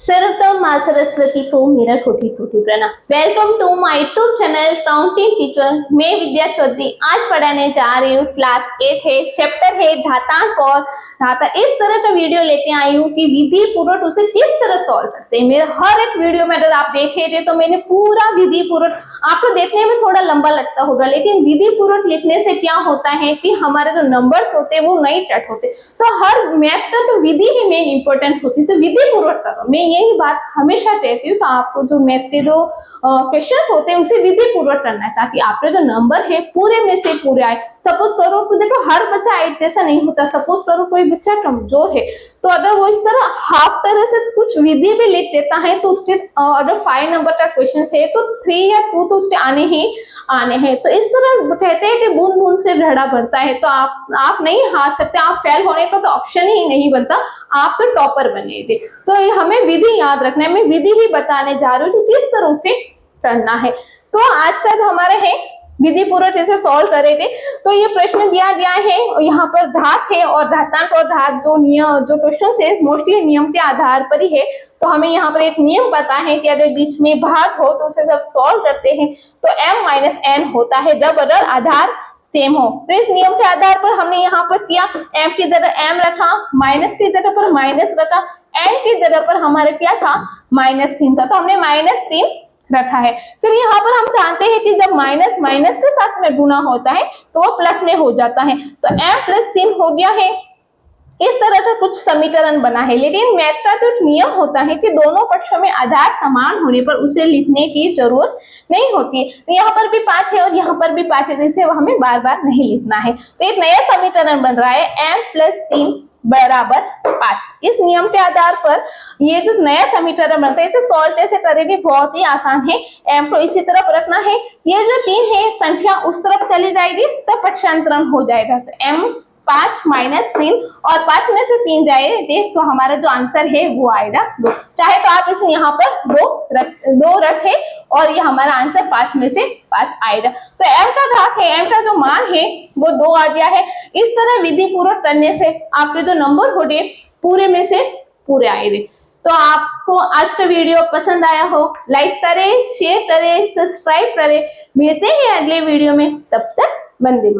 सर्वप्रथम माँ सरस्वती को मेरा कोटि कोटि प्रणाम। Welcome to my YouTube channel counting teacher. मैं विद्या चौधरी आज पढ़ाने जा रही हूँ क्लास 8 है, चैप्टर है घातांक और घाता। इस तरह का वीडियो लेके आई हूँ कि विधि पूर्वक उसे किस तरह सॉल्व करते हैं। मेरे हर एक वीडियो में अगर आप देखे थे तो मैंने पूरा विधि पूर्वक, आपको देखने में थोड़ा लंबा लगता होगा, लेकिन विधि पूर्वक लिखने से क्या होता है कि हमारे जो नंबर्स होते हैं वो नहीं कट होते। तो हर मैथ का तो विधि ही मेन इंपॉर्टेंट होती है, तो विधि पूर्वक करो। मैं यही बात हमेशा कहती हूँ कि आपको जो मैथ के जो क्वेश्चंस होते हैं उसे विधि पूर्वक करना है, ताकि आपके जो नंबर है पूरे में से पूरे आए। सपोज करो तो देखो हर बच्चा एक जैसा नहीं होता। सपोज करो कोई बच्चा कमजोर है तो अगर वो इस तरह हाफ तरह से कुछ विधि भी लिख देता है तो उसके अगर 5 नंबर का क्वेश्चन है तो 3 या 2 तो उसके आने हैं। तो इस तरह कहते हैं कि बूंद बूंद से घड़ा भरता है। तो आप नहीं हार सकते, आप फेल होने का तो ऑप्शन ही नहीं बनता, आप तो टॉपर बनेंगे। तो हमें विधि याद रखना है। मैं विधि ही बताने जा रही हूँ कि किस तरह से करना है। तो आज का जो हमारा है विधि पूर्वक इसे सॉल्व करेंगे। तो ये प्रश्न दिया गया है, यहाँ पर घात है और घातांक और घात जो क्वेश्चन है मोस्टली नियम के आधार पर ही है। तो हमें यहाँ पर एक नियम पता है कि अगर बीच में भाग हो तो उसे जब सॉल्व करते हैं तो m-n होता है जब अगर आधार सेम हो। तो इस नियम के आधार पर हमने यहाँ पर किया, m की जगह m रखा, माइनस की जगह पर माइनस रखा, n की जगह पर हमारे क्या था -3 था, तो हमने -3 रखा है। फिर यहाँ पर हम जानते हैं कि जब माइनस माइनस के साथ में गुना होता है तो वो प्लस में हो जाता है। तो m+3 हो गया है। इस तरह का कुछ समीकरण बना है, लेकिन मैथ का जो नियम होता है कि दोनों पक्षों में आधार समान होने पर उसे लिखने की जरूरत नहीं होती। तो यहाँ पर भी 5 है और यहाँ पर भी 5 है, जिसे हमें बार बार नहीं लिखना है। तो एक नया समीकरण बन रहा है m+3 बराबर 5। इस नियम के आधार पर ये जो नया समीकरण बनता है इसे सॉल्व कैसे करेंगे, बहुत ही आसान है। m को इसी तरफ रखना है, ये जो 3 है संख्या उस तरफ चली जाएगी तब पक्षांतरण हो जाएगा। तो m 5 -3 और 5 में से 3 जाए तो हमारा जो आंसर है वो आएगा 2। चाहे तो आप इसे यहाँ पर 2 रखे और ये हमारा आंसर 5 में से 5 आएगा। तो m का घात है, m का जो मान है वो 2 आ गया है। इस तरह विधि पूर्वक करने से आपके जो नंबर होंगे पूरे में से पूरे आएंगे। तो आपको आज का वीडियो पसंद आया हो, लाइक करें, शेयर करें, सब्सक्राइब करें। मिलते हैं अगले वीडियो में, तब तक वंदे मातरम।